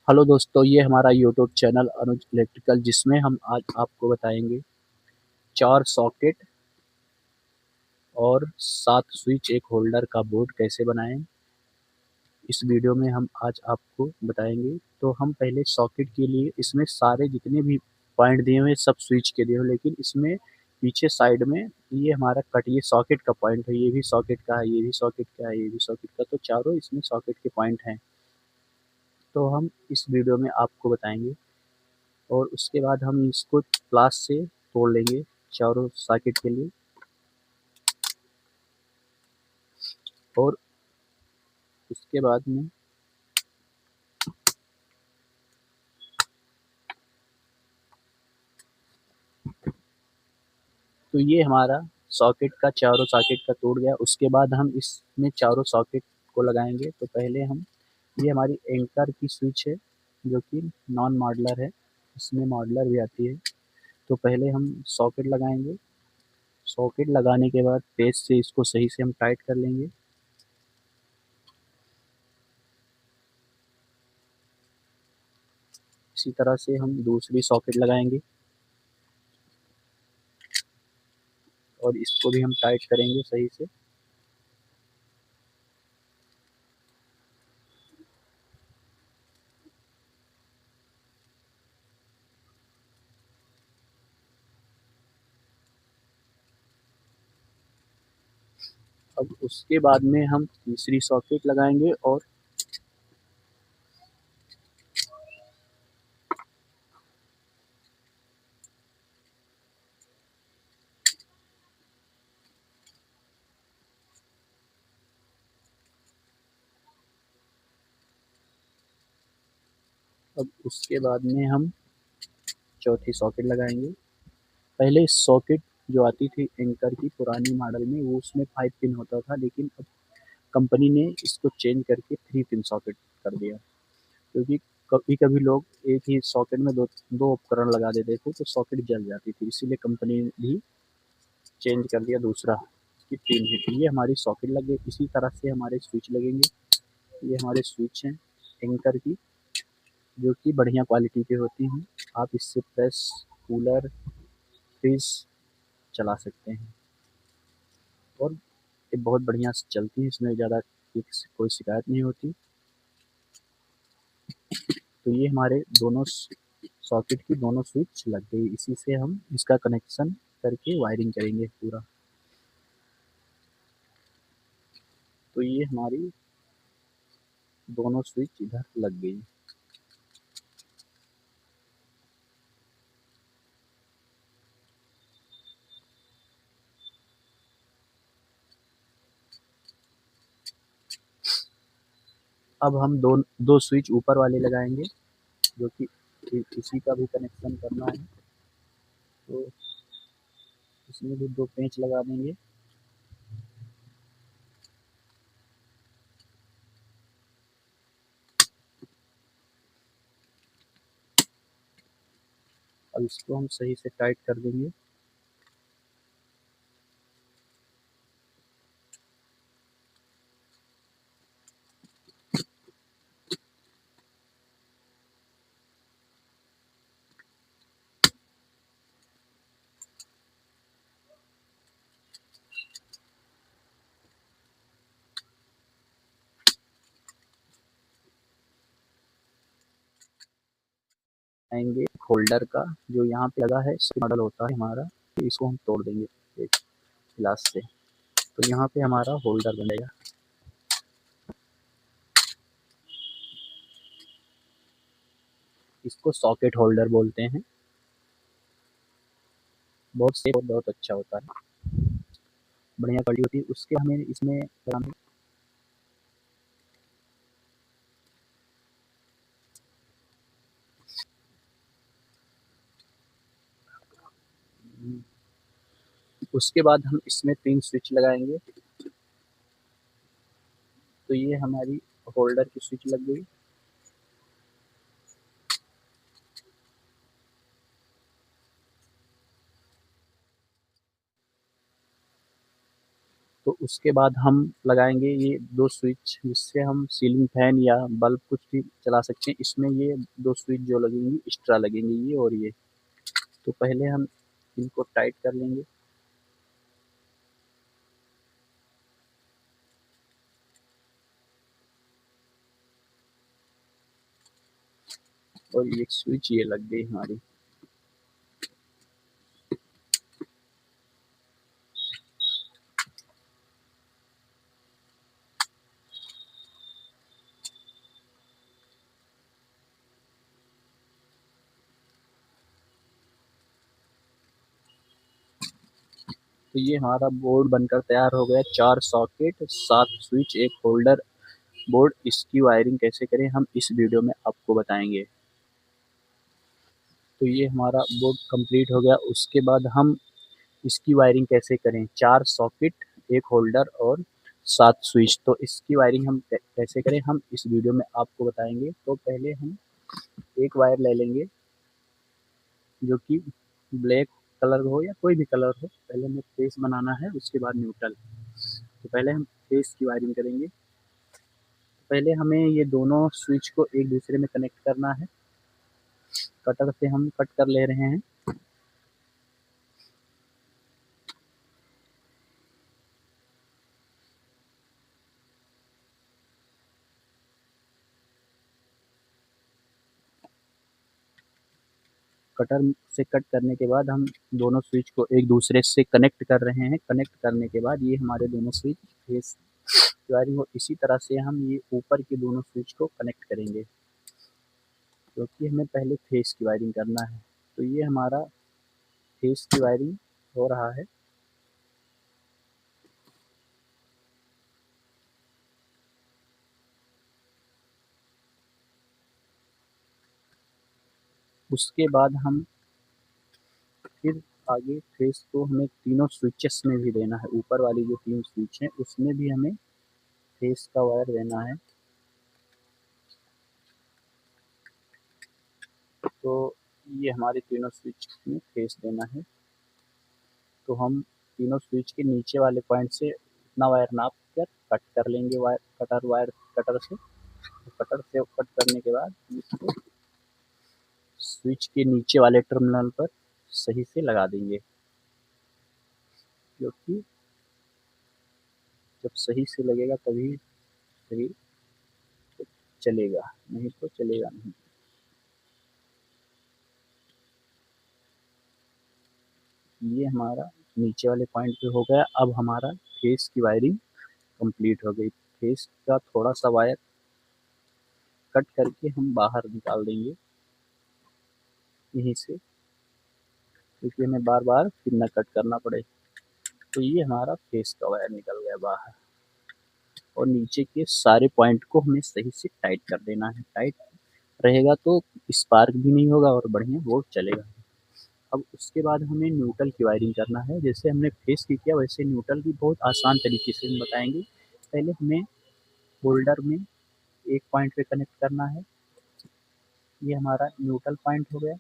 Hello दोस्तों, ये हमारा यूट्यूब चैनल अनुज इलेक्ट्रिकल जिसमें हम आज आपको बताएंगे 4 सॉकेट और 7 स्विच एक होल्डर का बोर्ड कैसे बनाएं। इस वीडियो में हम आज आपको बताएंगे। तो हम पहले सॉकेट के लिए इसमें सारे जितने भी पॉइंट दिए हुए सब स्विच के दिए हुए, लेकिन इसमें पीछे साइड में ये हमारा कट ये सॉकेट का पॉइंट है, ये भी सॉकेट का है, ये भी सॉकेट का है, ये भी सॉकेट का, तो चारों इसमें सॉकेट के पॉइंट हैं। तो हम इस वीडियो में आपको बताएंगे और उसके बाद हम इसको प्लास से तोड़ लेंगे चारों सॉकेट के लिए। और उसके बाद में तो ये हमारा सॉकेट का चारों सॉकेट का टूट गया। उसके बाद हम इसमें चारों सॉकेट को लगाएंगे। तो पहले हम ये हमारी एंकर की स्विच है जो कि नॉन मॉडलर है, इसमें मॉडलर भी आती है। तो पहले हम सॉकेट लगाएंगे। सॉकेट लगाने के बाद पेज से इसको सही से हम टाइट कर लेंगे। इसी तरह से हम दूसरी सॉकेट लगाएंगे और इसको भी हम टाइट करेंगे सही से। अब उसके बाद में हम तीसरी सॉकेट लगाएंगे और अब उसके बाद में हम चौथी सॉकेट लगाएंगे। पहले सॉकेट जो आती थी एंकर की पुरानी मॉडल में, वो उसमें 5 पिन होता था, लेकिन अब कंपनी ने इसको चेंज करके 3 पिन सॉकेट कर दिया। क्योंकि कभी कभी लोग एक ही सॉकेट में दो दो उपकरण लगा देते थे तो सॉकेट जल जाती थी, इसीलिए कंपनी ने भी चेंज कर दिया दूसरा कि 3 ही थी। ये हमारी सॉकेट लगे। इसी तरह से हमारे स्विच लगेंगे। ये हमारे स्विच हैं एंकर की, जो कि बढ़िया क्वालिटी के होती हैं। आप इससे प्रेस, कूलर, फ्रिज चला सकते हैं और ये बहुत बढ़िया से चलती है। इसमें ज़्यादा कोई शिकायत नहीं होती। तो ये हमारे दोनों सॉकेट की दोनों स्विच लग गई। इसी से हम इसका कनेक्शन करके वायरिंग करेंगे पूरा। तो ये हमारी दोनों स्विच इधर लग गई। अब हम दो स्विच ऊपर वाले लगाएंगे, जो कि इसी का भी कनेक्शन करना है। तो इसमें भी 2 पेंच लगा देंगे। अब इसको हम सही से टाइट कर देंगे। आएंगे होल्डर का जो यहाँ पे लगा है, मॉडल होता है हमारा। इसको हम तोड़ देंगे एक गिलास से। तो यहाँ पे हमारा होल्डर बनेगा। इसको सॉकेट होल्डर बोलते हैं। बहुत सेफ और बहुत अच्छा होता है, बढ़िया क्वालिटी होती है। उसके हमें इसमें उसके बाद हम इसमें 3 स्विच लगाएंगे। तो ये हमारी होल्डर की स्विच लग गई। तो उसके बाद हम लगाएंगे ये 2 स्विच, जिससे हम सीलिंग फैन या बल्ब कुछ भी चला सकते हैं। इसमें ये 2 स्विच जो लगेंगी एक्स्ट्रा लगेंगे, ये और ये। तो पहले हम इनको टाइट कर लेंगे। और ये स्विच ये लग गई हमारी। तो ये हमारा बोर्ड बनकर तैयार हो गया। 4 सॉकेट, 7 स्विच, 1 होल्डर बोर्ड। इसकी वायरिंग कैसे करें हम इस वीडियो में आपको बताएंगे। तो ये हमारा बोर्ड कंप्लीट हो गया। उसके बाद हम इसकी वायरिंग कैसे करें। 4 सॉकेट, 1 होल्डर और 7 स्विच। तो इसकी वायरिंग हम कैसे करें हम इस वीडियो में आपको बताएंगे। तो पहले हम एक वायर ले लेंगे जो कि ब्लैक कलर हो या कोई भी कलर हो। पहले हमें फेस बनाना है, उसके बाद न्यूट्रल। तो पहले हम फेस की वायरिंग करेंगे। पहले हमें ये दोनों स्विच को एक दूसरे में कनेक्ट करना है। कटर से हम कट कर ले रहे हैं। कटर से कट करने के बाद हम दोनों स्विच को एक दूसरे से कनेक्ट कर रहे हैं। कनेक्ट करने के बाद ये हमारे दोनों स्विच फेस की वायरिंग हो। इसी तरह से हम ये ऊपर के दोनों स्विच को कनेक्ट करेंगे, क्योंकि हमें पहले फेस की वायरिंग करना है। तो ये हमारा फेस की वायरिंग हो रहा है। उसके बाद हम फिर आगे फेस को हमें तीनों स्विचेस में भी देना है। ऊपर वाली जो 3 स्विच हैं उसमें भी हमें फेस का वायर देना है। तो ये हमारे तीनों स्विच में फेस देना है। तो हम तीनों स्विच के नीचे वाले पॉइंट से उतना वायर नाप कर कट कर लेंगे वायर कटर से। तो कटर से कट करने के बाद इसको स्विच के नीचे वाले टर्मिनल पर सही से लगा देंगे, क्योंकि जब सही से लगेगा तभी सही चलेगा, नहीं तो चलेगा नहीं। ये हमारा नीचे वाले पॉइंट पे हो गया। अब हमारा फेस की वायरिंग कंप्लीट हो गई। फेस का थोड़ा सा वायर कट करके हम बाहर निकाल देंगे यहीं से, क्योंकि हमें बार बार फिर न कट करना पड़े। तो ये हमारा फेस का वायर निकल गया बाहर। और नीचे के सारे पॉइंट को हमें सही से टाइट कर देना है। टाइट रहेगा तो स्पार्क भी नहीं होगा और बढ़िया बोर्ड चलेगा। अब उसके बाद हमें न्यूट्रल की वायरिंग करना है। जैसे हमने फेस की किया वैसे न्यूट्रल भी बहुत आसान तरीके से हम बताएंगे। पहले हमें होल्डर में एक पॉइंट पे कनेक्ट करना है। ये हमारा न्यूट्रल पॉइंट हो गया।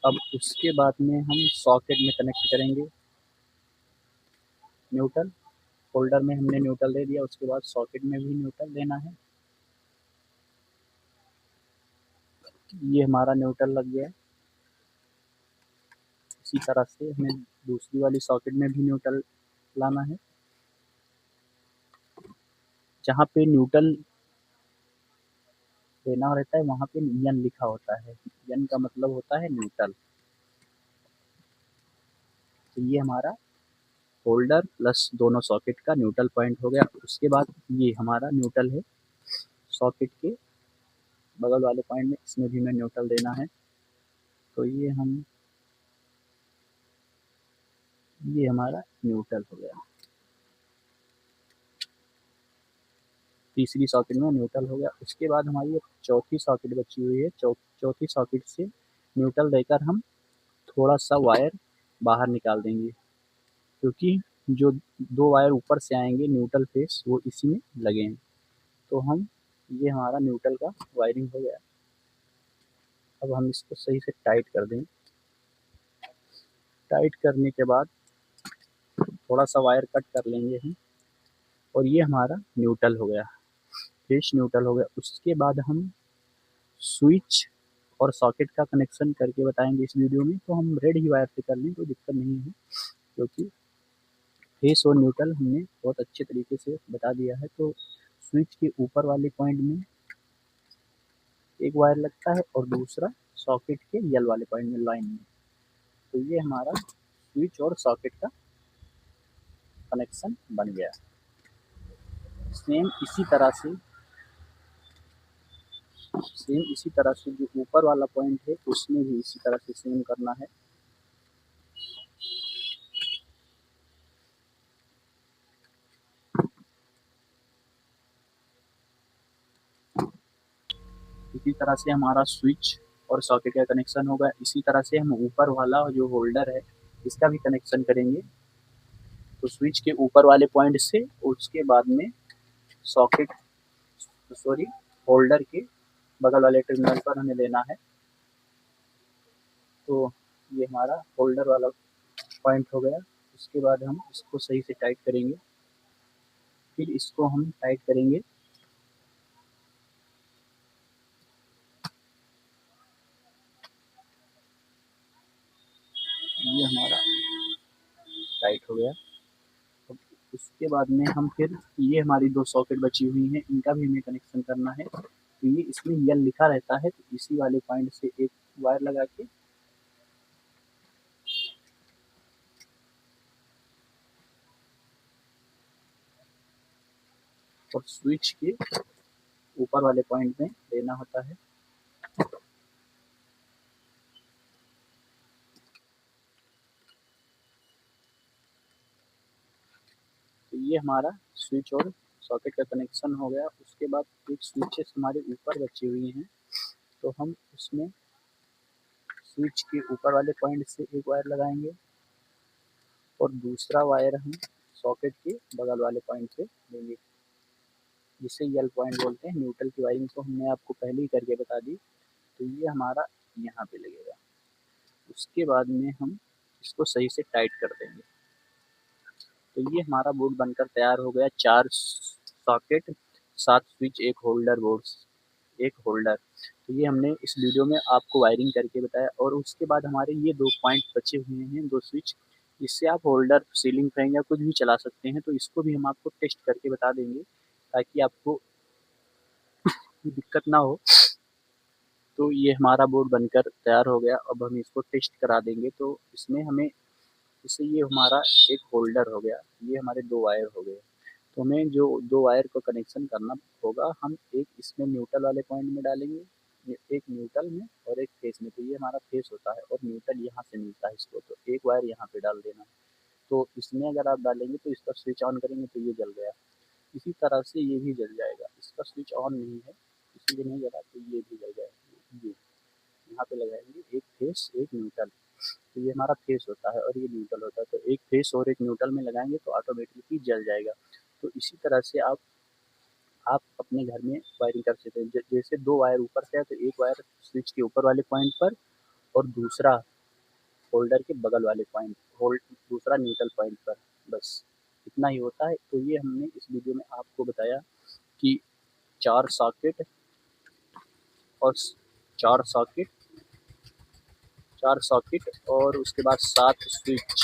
अब उसके बाद में हम सॉकेट में कनेक्ट करेंगे न्यूट्रल। होल्डर में हमने न्यूट्रल दे दिया, उसके बाद सॉकेट में भी न्यूट्रल देना है। ये हमारा न्यूट्रल लग गया। इसी तरह से हमें दूसरी वाली सॉकेट में भी न्यूट्रल लाना है। जहाँ पे न्यूट्रल देना रहता है वहाँ पे एन लिखा होता है। एन का मतलब होता है न्यूट्रल। तो ये हमारा होल्डर प्लस दोनों सॉकेट का न्यूट्रल पॉइंट हो गया। उसके बाद ये हमारा न्यूट्रल है सॉकेट के बगल वाले पॉइंट में, इसमें भी हमें न्यूट्रल देना है। तो ये हमारा न्यूट्रल हो गया। तीसरी सॉकेट में न्यूट्रल हो गया। उसके बाद हमारी चौथी सॉकेट बची हुई है। चौथी सॉकेट से न्यूट्रल देकर हम थोड़ा सा वायर बाहर निकाल देंगे, क्योंकि जो 2 वायर ऊपर से आएंगे न्यूट्रल फेस वो इसी में लगे हैं। तो हम ये हमारा न्यूट्रल का वायरिंग हो गया। अब हम इसको सही से टाइट कर दें। टाइट करने के बाद थोड़ा सा वायर कट कर लेंगे हम, और ये हमारा न्यूट्रल हो गया, फिश न्यूट्रल हो गया। उसके बाद हम स्विच और सॉकेट का कनेक्शन करके बताएंगे इस वीडियो में, तो हम रेड ही वायर से कर लें, कोई दिक्कत नहीं है, क्योंकि फेस और न्यूट्रल हमने बहुत अच्छे तरीके से बता दिया है। तो स्विच के ऊपर वाले पॉइंट में एक वायर लगता है और दूसरा सॉकेट के यल वाले पॉइंट में लाइन में। तो ये हमारा स्विच और सॉकेट का कनेक्शन बन गया। सेम इसी तरह से जो ऊपर वाला पॉइंट है उसमें भी इसी तरह से सेम करना है। इसी तरह से हमारा स्विच और सॉकेट का कनेक्शन होगा। इसी तरह से हम ऊपर वाला जो होल्डर है इसका भी कनेक्शन करेंगे। तो स्विच के ऊपर वाले पॉइंट से उसके बाद में सॉकेट सॉरी होल्डर के बगल वाले टर्मिनल पर हमें लेना है। तो ये हमारा होल्डर वाला पॉइंट हो गया। उसके बाद हम इसको सही से टाइट करेंगे, फिर इसको हम टाइट करेंगे। ये हमारा टाइट हो गया। अब उसके बाद में हम फिर ये हमारी दो सॉकेट बची हुई हैं, इनका भी हमें कनेक्शन करना है। तो ये इसमें यल लिखा रहता है, तो इसी वाले पॉइंट से एक वायर लगा के और स्विच के ऊपर वाले पॉइंट में लेना होता है। तो ये हमारा स्विच और सॉकेट का कनेक्शन हो गया। उसके बाद एक स्विचेस हमारे ऊपर बची हुई हैं, तो हम उसमें स्विच के ऊपर वाले पॉइंट से एक वायर लगाएंगे और दूसरा वायर हम सॉकेट के बगल वाले पॉइंट से लेंगे, जिसे यल पॉइंट बोलते हैं। न्यूट्रल की वायरिंग तो हमने आपको पहले ही करके बता दी। तो ये हमारा यहाँ पे लगेगा। उसके बाद में हम इसको सही से टाइट कर देंगे। तो ये हमारा बोर्ड बनकर तैयार हो गया। 4 सॉकेट, 7 स्विच, एक होल्डर बोर्ड, एक होल्डर। तो ये हमने इस वीडियो में आपको वायरिंग करके बताया। और उसके बाद हमारे ये 2 पॉइंट बचे हुए हैं, 2 स्विच, इससे आप होल्डर, सीलिंग फैन या कुछ भी चला सकते हैं। तो इसको भी हम आपको टेस्ट करके बता देंगे, ताकि आपको दिक्कत ना हो। तो ये हमारा बोर्ड बनकर तैयार हो गया। अब हम इसको टेस्ट करा देंगे। तो इसमें हमें, जैसे ये हमारा एक होल्डर हो गया, ये हमारे 2 वायर हो गए। तो हमें जो 2 वायर को कनेक्शन करना होगा, हम एक इसमें न्यूट्रल वाले पॉइंट में डालेंगे, एक न्यूट्रल में और एक फेस में। तो ये हमारा फेस होता है और न्यूट्रल यहाँ से मिलता है इसको, तो एक वायर यहाँ पे डाल देना है। तो इसमें अगर आप डालेंगे तो इसका स्विच ऑन करेंगे तो ये जल गया। इसी तरह से ये भी जल जाएगा। इसका स्विच ऑन नहीं है इसीलिए नहीं जला, तो ये भी जल जाएगा। ये यहाँ पे लगाएंगे एक फेस एक न्यूट्रल। तो ये हमारा फेस होता है और ये न्यूट्रल होता है। तो एक फेस और एक न्यूट्रल में लगाएंगे तो ऑटोमेटिकली जल जाएगा। तो इसी तरह से आप अपने घर में वायरिंग कर सकते हैं। जैसे 2 वायर ऊपर से है तो एक वायर स्विच के ऊपर वाले पॉइंट पर और दूसरा होल्डर के बगल वाले पॉइंट, होल्ड दूसरा न्यूट्रल पॉइंट पर। बस इतना ही होता है। तो ये हमने इस वीडियो में आपको बताया कि 4 सॉकेट और 4 सॉकेट 4 सॉकेट और उसके बाद 7 स्विच,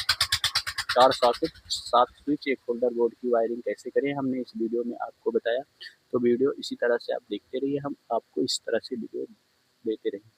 4 सॉकेट, 7 स्विच, एक होल्डर बोर्ड की वायरिंग कैसे करें, हमने इस वीडियो में आपको बताया। तो वीडियो इसी तरह से आप देखते रहिए, हम आपको इस तरह से वीडियो देते रहेंगे।